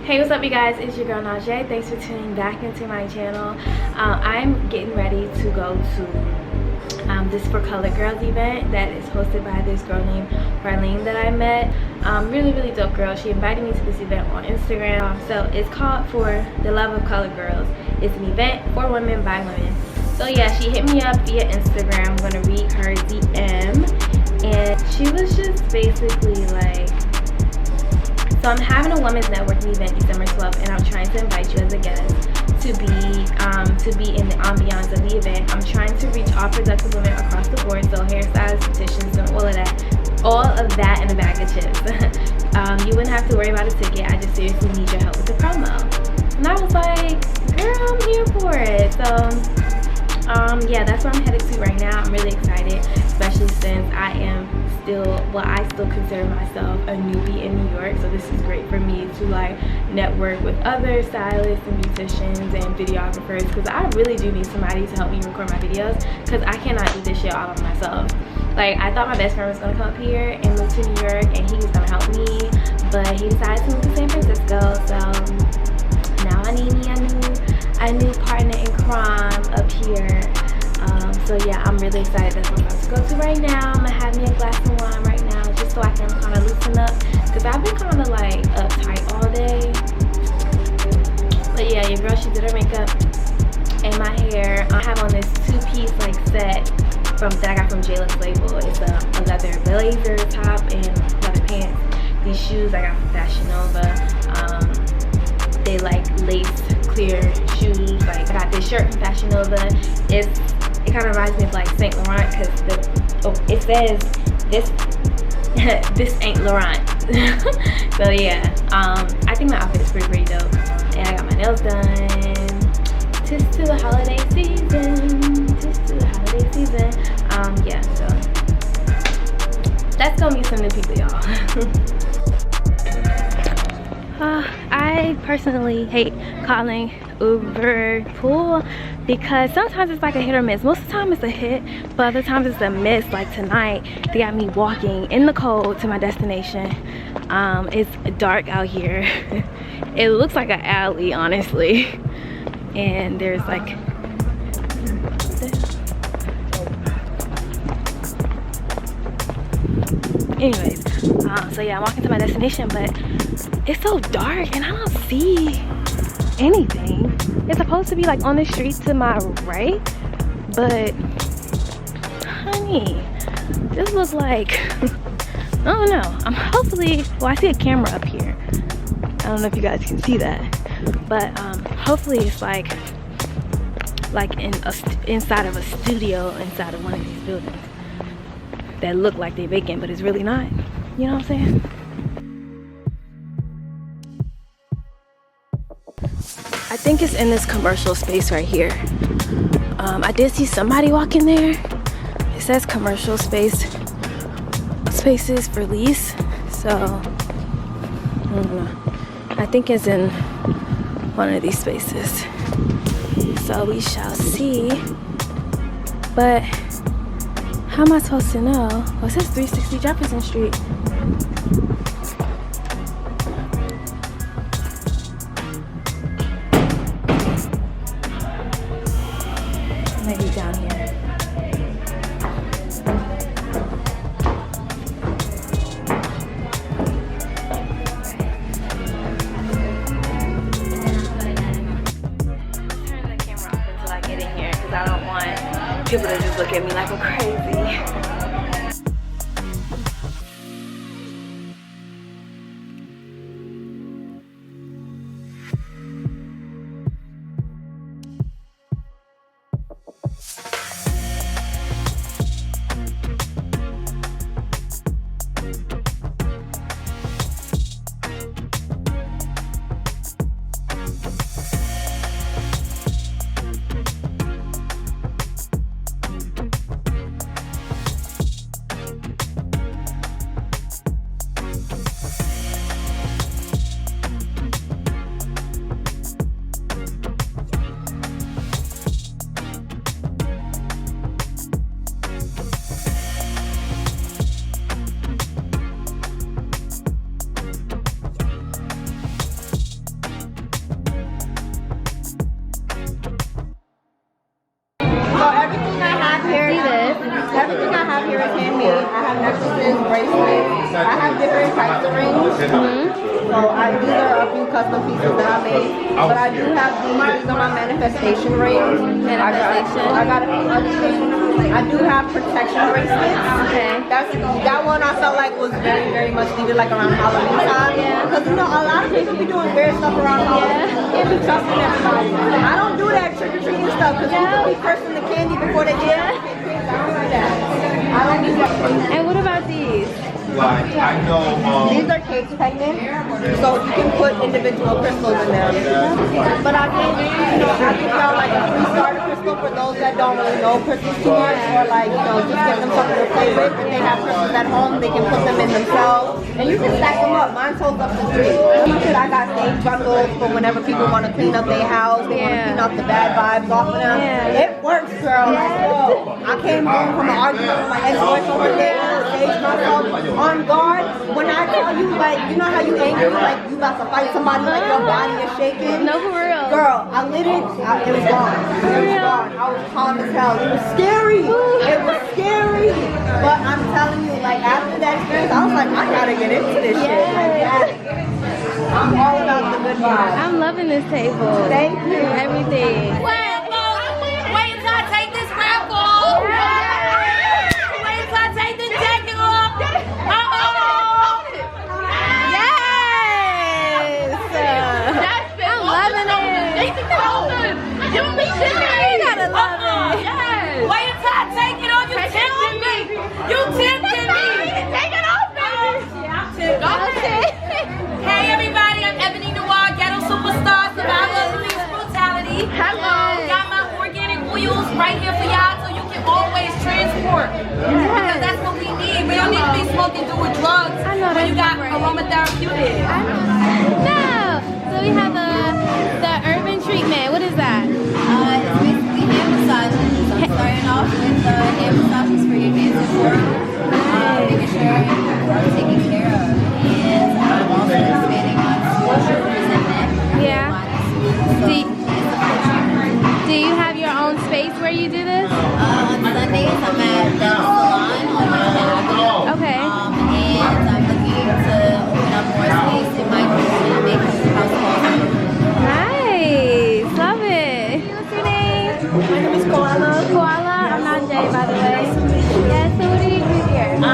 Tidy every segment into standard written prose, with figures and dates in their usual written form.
Hey, what's up you guys? It's your girl Najee. Thanks for tuning back into my channel. I'm getting ready to go to this For Color Girls event that is hosted by this girl named Marlene that I met. Really dope girl. She invited me to this event on Instagram. So it's called For the Love of Color Girls. It's an event for women by women. So yeah, she hit me up via Instagram. I'm gonna read her DM, and she was just basically like, so I'm having a women's networking event December 12th, and I'm trying to invite you as a guest to be in the ambiance of the event. I'm trying to reach all productive women across the board, so hairstylists, beauticians, and all of that in a bag of chips. You wouldn't have to worry about a ticket. I just seriously need your help with the promo. And I was like, girl, I'm here for it. So yeah, that's where I'm headed to right now. I'm really excited, especially since I still consider myself a newbie in New York. So this is great for me to like network with other stylists and beauticians and videographers, because I really do need somebody to help me record my videos, because I cannot do this shit all by myself. Like, I thought my best friend was gonna come up here and move to New York and he was gonna help me, but he decided to move to San Francisco. So now I need me a new partner in crime up here. So yeah, I'm really excited. That's what I'm about to go to right now. I'm gonna have me a glass of wine right now, just so I can kind of loosen up, because I've been kind of like uptight all day. But yeah, your girl, she did her makeup and my hair. I have on this two-piece like set that I got from J-Look's label. It's a leather blazer top and leather pants. These shoes I got from Fashion Nova. They like lace clear shoes. Like, I got this shirt from Fashion Nova. It kind of reminds me of like Saint Laurent, because it says this ain't Laurent. So yeah, I think my outfit is pretty dope, and I got my nails done. Tis to the holiday season. Tis to the holiday season. Yeah, so let's go meet some new people, y'all. I personally hate calling Uber pool, because sometimes it's like a hit or miss. Most of the time it's a hit, but other times it's a miss. Like tonight, they got me walking in the cold to my destination. It's dark out here. It looks like an alley, honestly, and there's like anyways, so yeah, I'm walking to my destination, but it's so dark and I don't see anything. It's supposed to be like on the street to my right, but honey, this looks like I don't know. I'm hopefully, well, I see a camera up here. I don't know if you guys can see that, but hopefully it's like inside of a studio inside of one of these buildings that look like they're vacant, but it's really not. You know what I'm saying? I think it's in this commercial space right here. I did see somebody walking there. It says commercial spaces for lease. So I don't know. I think it's in one of these spaces. So we shall see. But how am I supposed to know? Oh, it says 360 Jefferson Street. Maybe down here. Turn the camera off until I get in here, because I don't want people to just look at me like I'm crazy. is handmade. I have necklaces, bracelets. I have different types of rings. So these are a few custom pieces that I made. But I do have these are my manifestation rings. I got a few other things. I do have protection bracelets. Okay. That one I felt like was very, very much needed like around Halloween time. Because you know, a lot of people be doing weird stuff around Halloween. You can't be trusting everybody. I don't do that trick-or-treating stuff because people be cursing the candy before they get it. I don't do that. I don't do that. And what about these? I know. These are cake pendants, so you can put individual crystals in them. But I think, you know, I think y'all like a free-starter crystal for those that don't really know crystals too much, or like, you know, just get them something to play with. If they have crystals at home, they can put them in themselves, and you can stack them up. Mine holds up to 3. I got sage bundles for whenever people want to clean up their house, they want to clean up the bad vibes off of them. It works, girl. I came home from an argument with my ex-boyfriend one day, and I staged myself on guard. When I tell you, like, you know how you angry, like you about to fight somebody, like your body is shaking? No, for real. Girl, I lit it, it was gone. It was gone. I was calm as hell. It was scary. It was scary. But I'm telling you, like, after that experience, I was like, I gotta get into this shit. Like, I'm all about the good vibes. I'm loving this table. Thank you. Everything. Wait until I take this wrap off. Wait until I take this jacket off. I'm loving it. You gotta love it. Yes. Wait until I take it off. You tempted me. You tempted me. Take it off, baby. Yeah, I'm tempted. Hey everybody, I'm Ebony Noir, ghetto superstar, survivor of police brutality. Hello. Got my organic oils right here for y'all so you can always transport. Because that's what we need. We don't need to be smoking doing drugs when you got aromatherapeutic. No. So we have the urban treatment. What is that? It's basically hand massages. I'm starting off with the hand massages for your hands and forearm, making sure you're taken care of. And I'm also expanding on shoulders and neck. Yeah. Do you have your own space where you do this? On Sundays, I'm at the salon on Manhattan. Okay. And I'm looking to open up more space in my home and make house calls. Nice. Love it. What's your name? My name is Koala. Koala. I'm not Jay, by the way. Yes. So what do you do here? The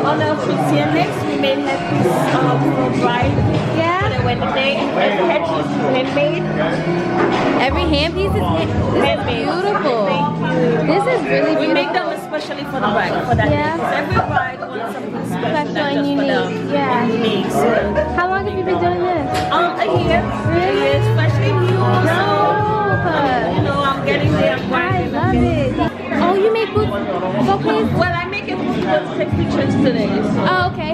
owner of Next, we made headpiece for bride Yeah. for the wedding day. Every headpiece is handmade. Every handpiece is Handmade. beautiful. Thank you. This is really We beautiful. make them especially for the bride, for that Yeah. day. 'Cause every bride wants something special, Special not and just for unique. them. Yeah. And unique. So, How long have you been doing this? a year. Really? It's especially new. So, No. you know, I'm getting there. I'm I grinding. love it. Oh, you make bouquets? Well, I make it for people to take pictures today. So. Oh, okay.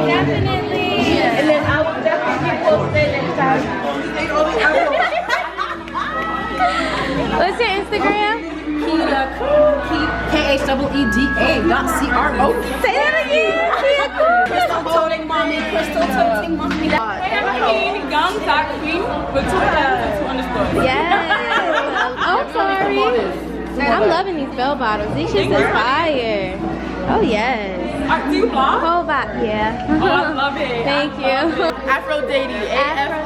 Definitely. And then I will definitely post it next time. What's your Instagram? KHEEDA.CRO. Say that again. Crystal toting mommy. Crystal toting mommy. Young dark queen with 2 underscores. Yes. Oh, sorry. I'm loving these bell bottoms. These shits is fire. Oh, yes. Do you blog? Whole vibe. Yeah. Oh, I love it. Thank you. Aphrodite. AFRODEITY.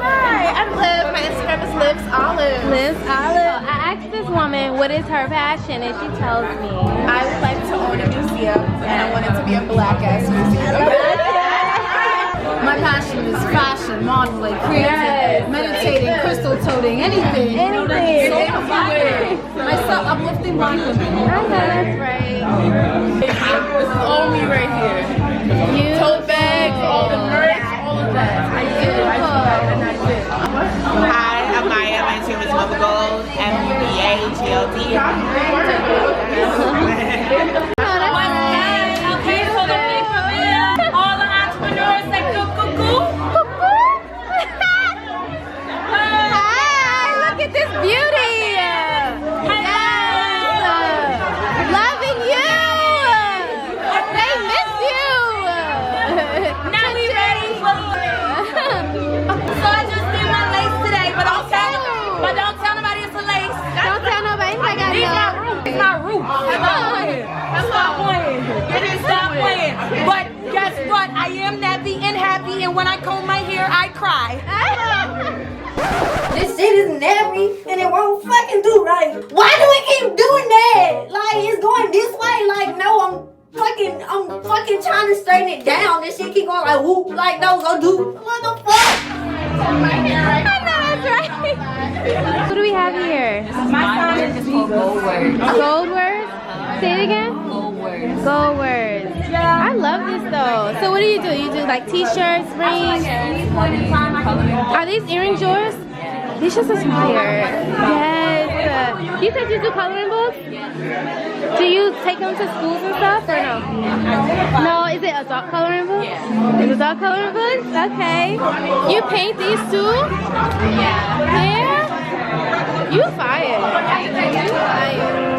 Hi, I'm Liv. My Instagram is Liv's Olive. Liz Olive. I asked this woman what is her passion, and she tells me. I would like to own a museum, and I want it to be a black ass museum. My passion is fashion, modeling, creative, meditating, crystal toting, anything. Anything. Myself, uplifting black women. I know that's right. This is all me right here. You Tote bags, all the merch, all of that. I did it. And I did. Hi, I'm Maya. My Instagram is Mother Gold, MUBAGLD. Okay, so the big career, all the entrepreneurs say cuckoo. Hi, look at this beauty. Yes. Loving when I comb my hair, I cry. This shit is nappy and it won't fucking do right. Why do we keep doing that? Like, it's going this way. Like, no, I'm fucking trying to straighten it down. This shit keep going like whoop, like no, go do. What the fuck? I know that's right. What do we have here? My word is called gold words. Gold words? Say it again? Gold words. Gold words. Yeah. I love this though. So what do? You do like t-shirts, rings? Are these earrings yours? These just is fire. Yes. You said you do coloring books? Do you take them to schools and stuff or no? No, is it adult coloring books? Yeah. Is it adult coloring books? Okay. You paint these too? Yeah. Yeah? You fire. You fire.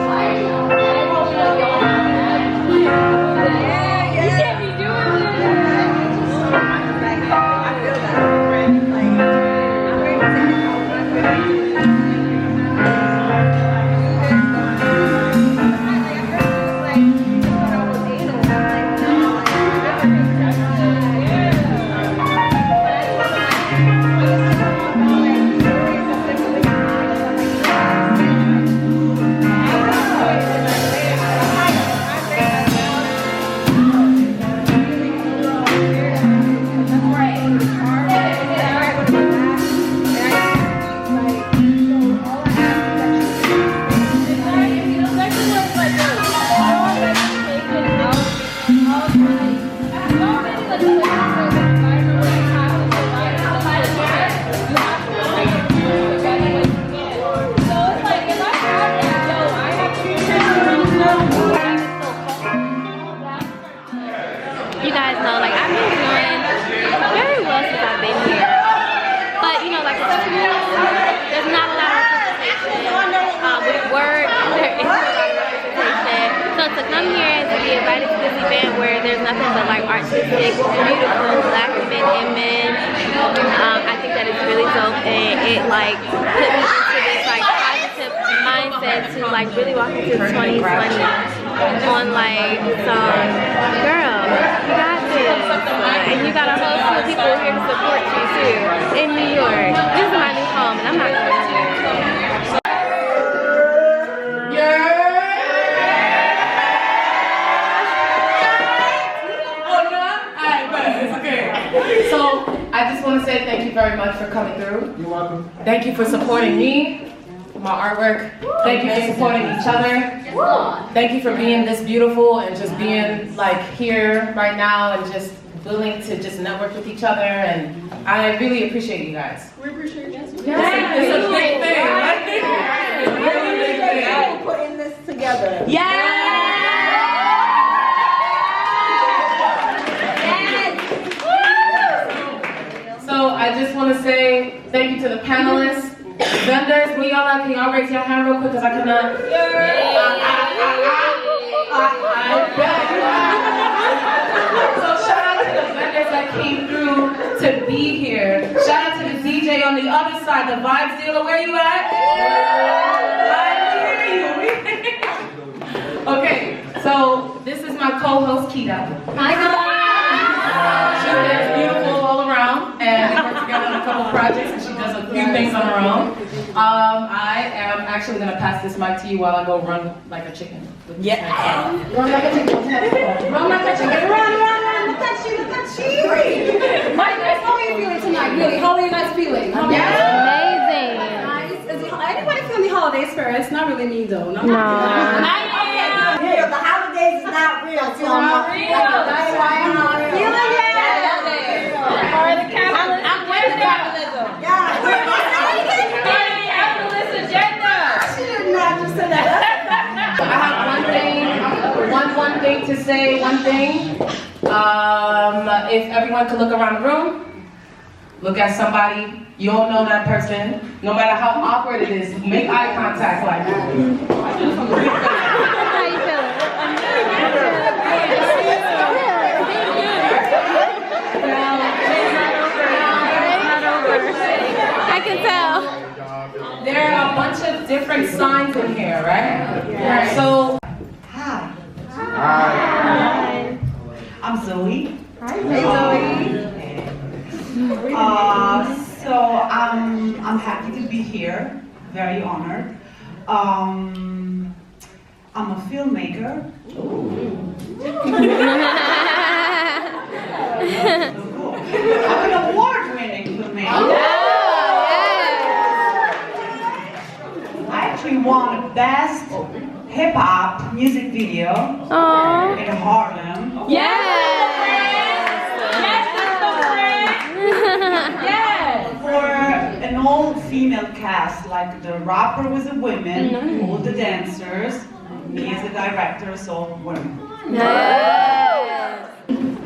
Artistic, beautiful black men and men. I think that it's really dope, and it like put me into this like positive mindset to like really walk into 2020 on like some girl, you got this, and you got a whole slew of people here to support you too in New York. This is my new home, and I'm not going to. So I just want to say thank you very much for coming through. You're welcome. Thank you for supporting me, my artwork. Thank you for supporting each other. Thank you for being this beautiful and just being like here right now and just willing to just network with each other. And I really appreciate you guys. We appreciate you. It's a big thing. It's a really big thing. Putting this together. Yeah. So I just want to say thank you to the panelists, vendors. Will y'all like, can y'all raise your hand real quick because I cannot. So shout out to the vendors that came through to be here. Shout out to the DJ on the other side, the Vibes dealer. Where you at? I hear you. Okay, so this is my co-host Keita. Hi guys. She is beautiful all around, and we work together on a couple projects, and she does a few things on her own. I am actually going to pass this mic to you while I go run like a chicken. Yeah. Run like a chicken. Run like a chicken. Run. Look at you. Mike, how are you feeling tonight? Really? How are you guys feeling? Amazing. Is anybody feeling the holiday spirit? It's not really me though. No. Yeah, the holidays is not real. So I'm I'm with the capitalism. Yeah. Capitalist agenda. She did not just say that. I have one thing to say. One thing. If everyone could look around the room, look at somebody. You all know that person. No matter how awkward it is, make eye contact like that. How you feeling? I can tell. There are a bunch of different signs in here, right? Yeah. So, hi. Hi. I'm Zoe. Hi, Zoe. So I'm happy to be here, very honored. I'm a filmmaker. I'm an award-winning filmmaker. I actually won Best Hip Hop Music Video in Harlem. For an all-female cast, like the rapper was a woman, all the dancers, me as a director, so women.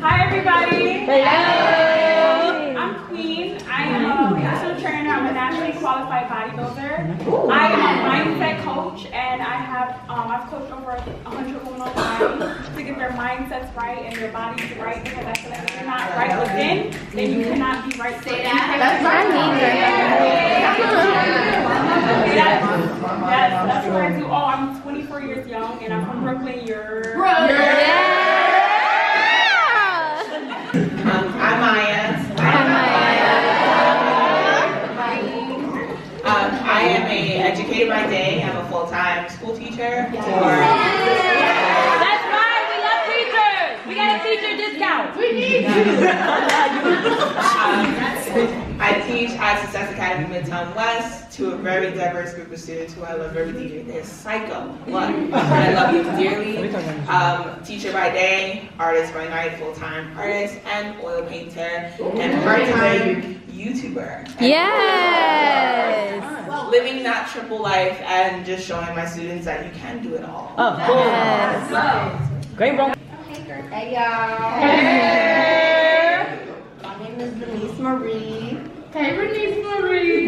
Hi everybody. Hello. I'm Queen. I am a personal trainer. I'm a nationally qualified bodybuilder. I am a mindset coach, and I've coached over 100 women online to get their mindsets right and their bodies right, because I feel like if you're not right within, then you cannot be right. Say that. That's that's what I do. Oh, I'm 24 years young, and I'm from Brooklyn. I'm Maya. I am an educator by day. I'm a full-time school teacher. That's right, we love teachers. We got a teacher discount. We need you. I teach at Success Academy Midtown West to a very diverse group of students who I love very dearly. They're psycho, but I love you dearly. Teacher by day, artist by night, full-time artist, and oil painter, and part-time YouTuber. Yes! Living that triple life and just showing my students that you can do it all. Oh, cool. Yes. Great, bro. Hey y'all. Hey. My name is Denise Marie. Hey, Denise Marie.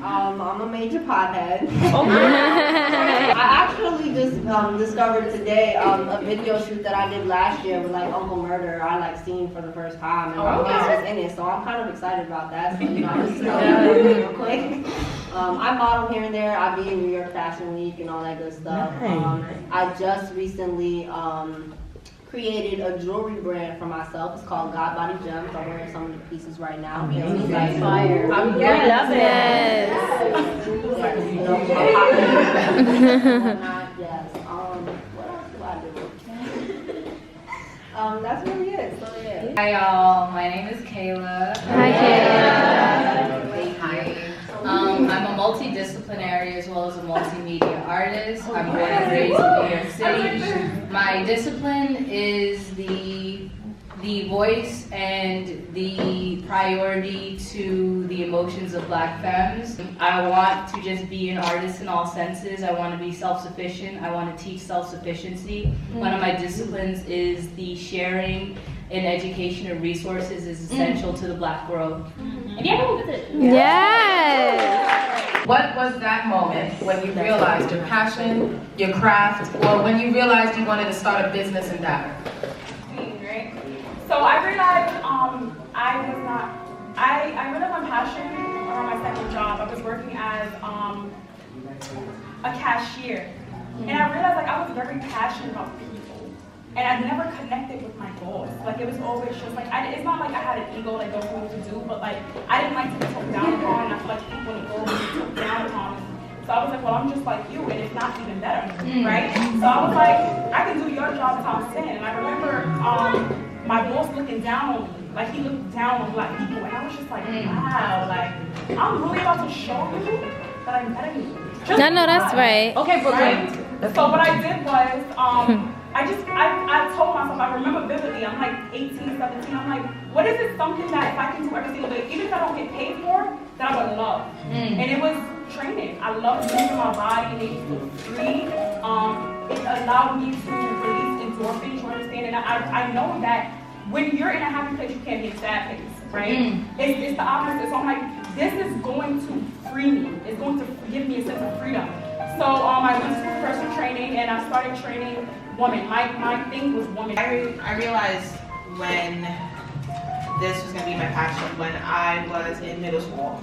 I'm a major pothead. I actually just discovered today a video shoot that I did last year with like Uncle Murder. I like seen for the first time, and my face was in it, so I'm kind of excited about that. So I'm just real quick. I model here and there. I be in New York Fashion Week and all that good stuff. I just recently created a jewelry brand for myself. It's called God Body Gems. I'm wearing some of the pieces right now. It's like fire. I love it. Yes. Yes. What else do I do? That's really it. So yeah. Hi y'all. My name is Kayla. Hi, Kayla. Hi. I'm a multidisciplinary as well as a multimedia artist. I'm born and raised in New York City. My discipline is the voice and the priority to the emotions of Black femmes. I want to just be an artist in all senses. I want to be self-sufficient. I want to teach self-sufficiency. One of my disciplines is the sharing and education of resources is essential to the Black world. Yes! What was that moment when you realized your passion, your craft, or when you realized you wanted to start a business endeavor? Right? So I realized I realized my passion around my second job. I was working as a cashier, and I realized like I was very passionate about people. And I never connected with my goals. Like it was always just like, it's not like I had an ego like don't know what to do, but like I didn't like to be talked down upon, and I feel like people in the world get talked down upon. So I was like, well, I'm just like you, and it's not even better, right? So I was like, I can do your job as I'm saying. And I remember my boss looking down on me, like he looked down on Black people, and I was just like, wow, like I'm really about to show you that I'm better than you. No, that's right. Okay, right? So what I did was, I told myself, I remember vividly, I'm like 18, 17, I'm like, what is it something that if I can do every single day, even if I don't get paid for, that I would love? And it was training. I loved moving my body, it made me feel free. It allowed me to release endorphins, you understand? And I know that when you're in a happy place, you can't be in a sad place, right? It's the opposite. So I'm like, this is going to free me. It's going to give me a sense of freedom. So I went to personal training and I started training women. My thing was women. I realized when this was gonna be my passion when I was in middle school.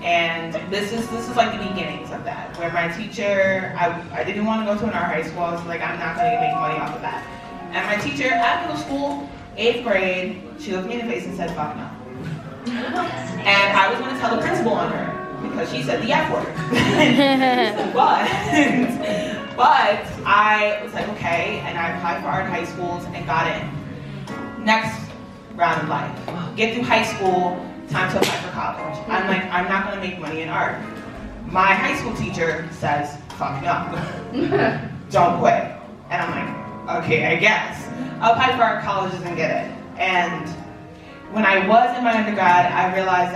And this is like the beginnings of that, where my teacher, I didn't want to go to an art high school. I was like, I'm not gonna make money off of that. And my teacher at middle school, 8th grade, she looked me in the face and said, fuck no. And I was going to tell the principal on her because she said the F word. but I was like, okay, and I applied for art in high schools and got in. Next round of life. Get through high school, time to apply for college. I'm like, I'm not going to make money in art. My high school teacher says, fuck no. Don't quit. And I'm like, okay, I guess. I'll apply for art colleges and get it. And when I was in my undergrad, I realized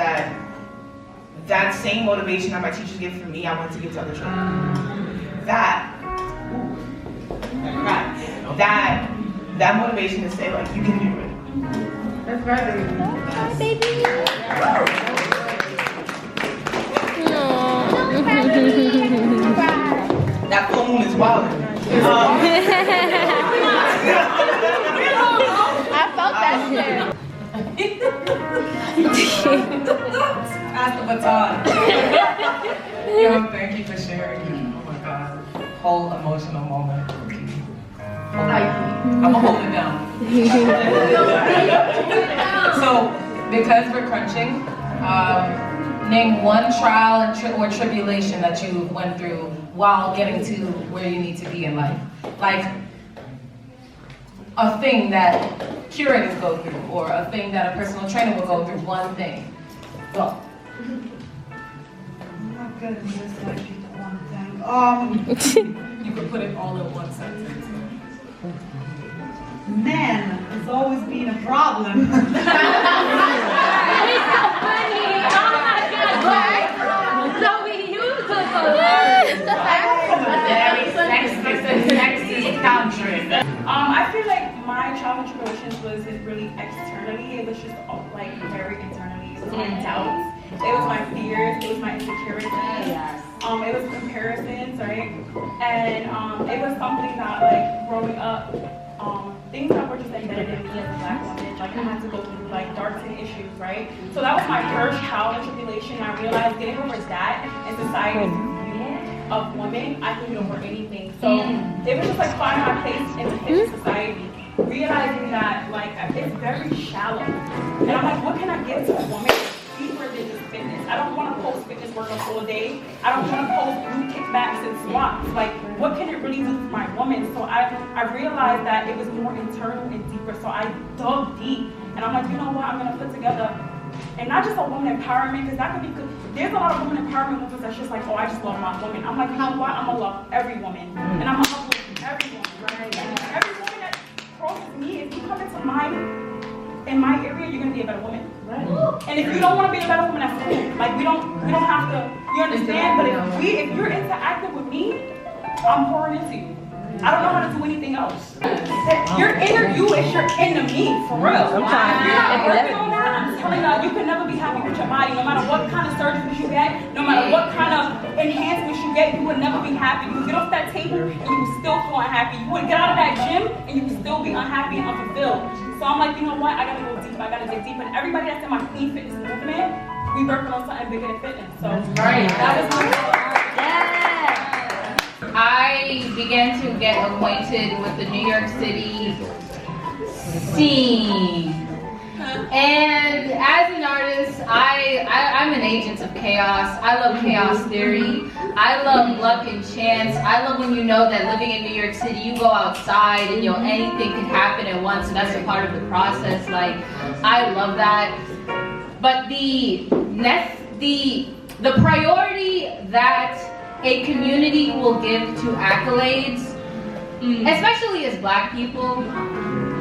that same motivation that my teachers gave for me, I wanted to give to other children. That motivation to say, like, you can do it. That's right, baby. That full moon is wild. I felt that shit. Pass the baton. Yo, thank you for sharing. Oh my God. Whole emotional moment. I'm gonna hold it down. So, because we're crunching, name one trial or tribulation that you went through while getting to where you need to be in life. Like a thing that curators go through, or a thing that a personal trainer will go through. One thing. Go. My goodness, I did one thing. You could put it all in one sentence. Men has always been a problem. It's so funny. Oh my God. So we used to Very sexist country. I feel like my childhood tribulations wasn't really externally. It was just like very internally. It was my doubts. It was my fears. It was my insecurities. It was comparisons, right? And it was something that, like, growing up, things that were just embedded in me as a Black woman. Like, I had to go through, like, dark skin issues, right? So that was my first childhood tribulation. I realized getting over that in society's view of women, I can get over anything. So it was just like finding my place in the fitness society, realizing that, like, it's very shallow. And I'm like, what can I give to a woman deeper than just fitness? I don't want to post fitness workouts all day. I don't want to post glute kickbacks and squats. Like, what can it really do for my woman? So I realized that it was more internal and deeper. So I dug deep, and I'm like, you know what? I'm gonna put together, and not just a woman empowerment, because that could be good. There's a lot of women empowerment movements that's just like, oh, I just love my woman. I'm like, you know what? I'm gonna love every woman, and I'm gonna uplift every woman, right? And every woman that crosses me, if you come into in my area, you're gonna be a better woman. Right. And if you don't want to be a better woman, that's cool. Like, we don't have to. You understand? But if you're interacting with me, I'm pouring into you. I don't know how to do anything else. Your inner you is your inner me, for real. If you're not working on that, I'm telling you, you can never be happy with your body. No matter what kind of surgeries you get, no matter what kind of enhancements you get, you would never be happy. You would get off that table and you would still feel unhappy. You would get out of that gym and you would still be unhappy and unfulfilled. So I'm like, you know what? I gotta go deep. I gotta dig deep. And everybody that's in my clean fitness movement, we working on something bigger than fitness. So that was my I began to get acquainted with the New York City scene. And as an artist, I'm an agent of chaos. I love chaos theory. I love luck and chance. I love when you know that living in New York City, you go outside and anything can happen at once, and that's a part of the process. Like, I love that. But the priority that a community will give to accolades, especially as Black people,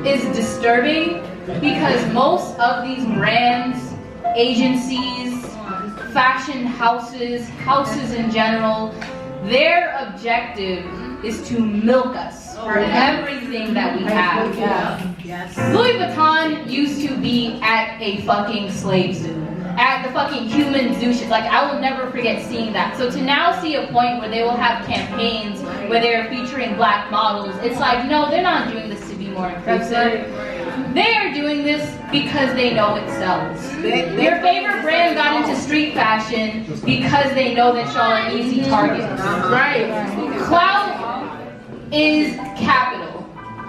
is disturbing, because most of these brands, agencies, fashion houses in general, their objective is to milk us for everything that we have. Louis Vuitton used to be at a fucking slave zoo, at the fucking human zoo shit. Like, I will never forget seeing that. So to now see a point where they will have campaigns where they're featuring Black models, it's like, no, they're not doing this to be more inclusive. They are doing this because they know it sells. Your favorite brand got into street fashion because they know that y'all are easy targets. Right. Clout is capital.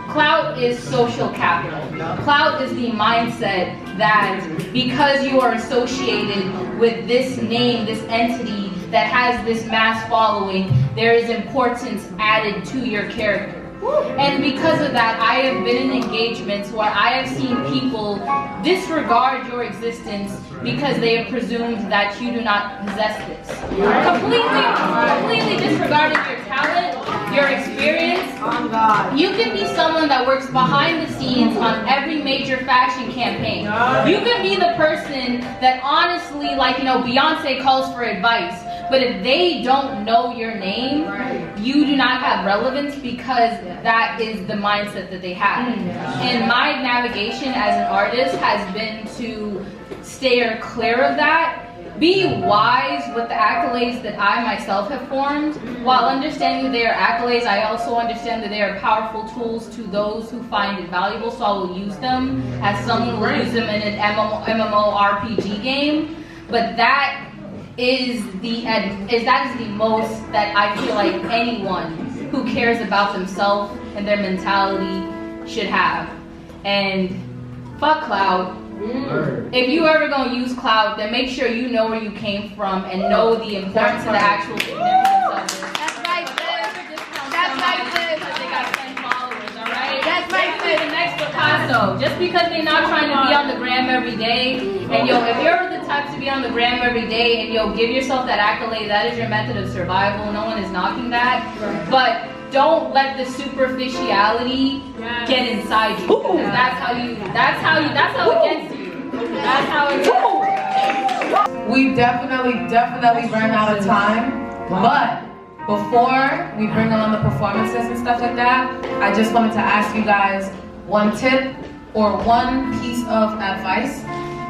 Clout is social capital. Clout is the mindset that because you are associated with this name, this entity that has this mass following, there is importance added to your character. And because of that, I have been in engagements where I have seen people disregard your existence because they have presumed that you do not possess this. Completely disregarding your talent, your experience. You can be someone that works behind the scenes on every major fashion campaign. You can be the person that honestly, like, you know, Beyonce calls for advice. But if they don't know your name, you do not have relevance because that is the mindset that they have. And my navigation as an artist has been to steer clear of that. Be wise with the accolades that I myself have formed. While understanding that they are accolades, I also understand that they are powerful tools to those who find it valuable, so I will use them as someone will use them in an MMORPG game. But that is the most that I feel like anyone who cares about themselves and their mentality should have. And fuck clout. If you ever gonna use clout, then make sure you know where you came from and know the importance of the actual significance of it. That's right, sis. That's right, sis. They got 10 followers, alright? That's right, sis. The next Picasso. Just because they're not trying to be on the gram every day, and yo, if you're the type to be on the gram every day, and yo, give yourself that accolade, that is your method of survival. No one is knocking that. But don't let the superficiality get inside you. Because that's how it gets you. That's how it gets. We definitely ran out of time. But before we bring on the performances and stuff like that, I just wanted to ask you guys one tip or one piece of advice.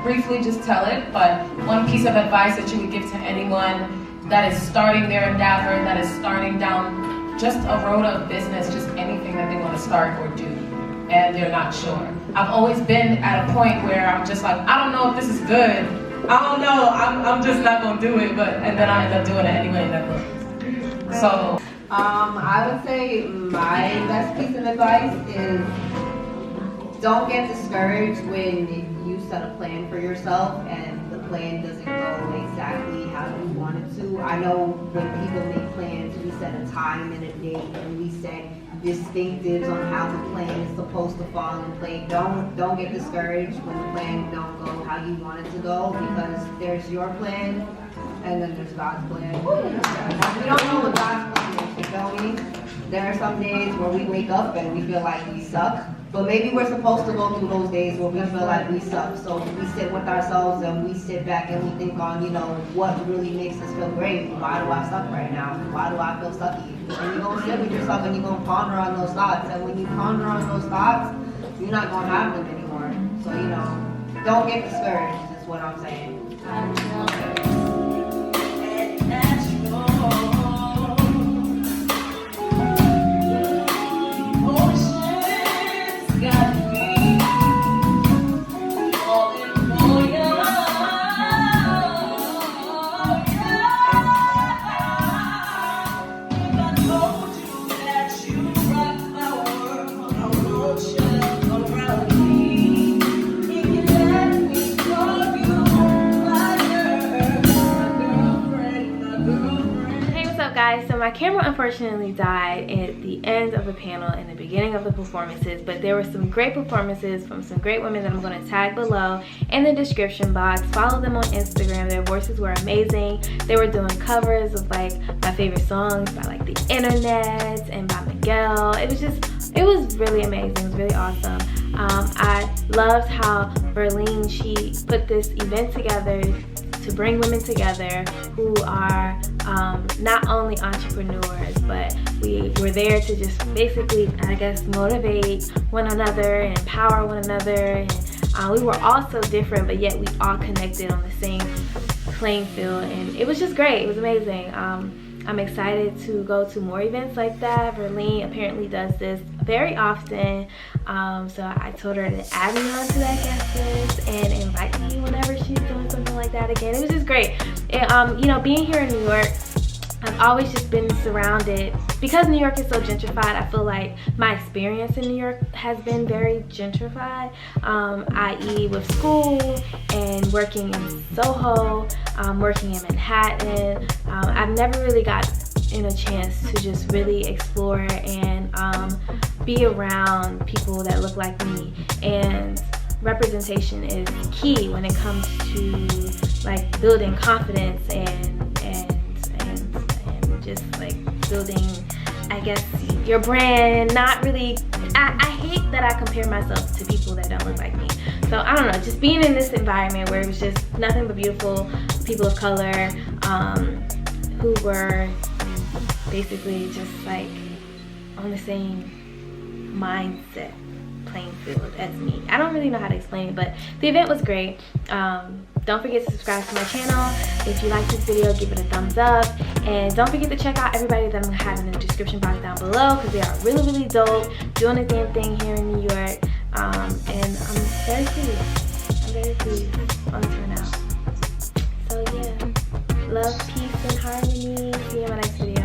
Briefly, just tell it, but one piece of advice that you would give to anyone that is starting their endeavor, that is starting down just a road of business, just anything that they want to start or do, and they're not sure. I've always been at a point where I'm just like, I don't know if this is good. I don't know, I'm just not gonna do it, and then I end up doing it anyway, and that works. So, I would say my best piece of advice is don't get discouraged when you set a plan for yourself and the plan doesn't go exactly how you want it to. I know when people make plans, we set a time and a date and we set distinctives on how the plan is supposed to fall in place. Don't get discouraged when the plan don't go how you want it to go, because there's your plan and then there's God's plan. We don't know what God's plan is, you feel me? There are some days where we wake up and we feel like we suck. But maybe we're supposed to go through those days where we feel like we suck. So we sit with ourselves and we sit back and we think on, what really makes us feel great. Why do I suck right now? Why do I feel sucky? And you're going to sit with yourself and you're going to ponder on those thoughts. And when you ponder on those thoughts, you're not going to have them anymore. So, don't get discouraged is what I'm saying. Guys, so my camera unfortunately died at the end of the panel and the beginning of the performances, but there were some great performances from some great women that I'm going to tag below in the description box. Follow them on Instagram. Their voices were amazing. They were doing covers of like my favorite songs by like The Internet and by Miguel. It was really amazing. It was really awesome. I loved how Verlene, she put this event together to bring women together who are not only entrepreneurs, but we were there to just basically, I guess, motivate one another and empower one another. And we were all so different, but yet we all connected on the same playing field, and it was just great. It was amazing. I'm excited to go to more events like that. Verlene apparently does this very often, so I told her to add me onto that guest list and invite me whenever she's doing something like that again. It was just great. And, being here in New York, I've always just been surrounded because New York is so gentrified, I feel like my experience in New York has been very gentrified, i.e. with school and working in Soho, working in Manhattan. I've never really got a chance to just really explore and be around people that look like me. And representation is key when it comes to like building confidence and just like building, I guess, your brand. Not really, I hate that I compare myself to people that don't look like me. So I don't know, just being in this environment where it was just nothing but beautiful people of color who were basically just like on the same mindset playing field as me. I don't really know how to explain it, but the event was great. Don't forget to subscribe to my channel. If you like this video, give it a thumbs up, and don't forget to check out everybody that I'm gonna have in the description box down below, because they are really dope, doing the damn thing here in New York. And I'm very pleased on the turnout. So yeah, love, peace, and harmony. See you in my next video.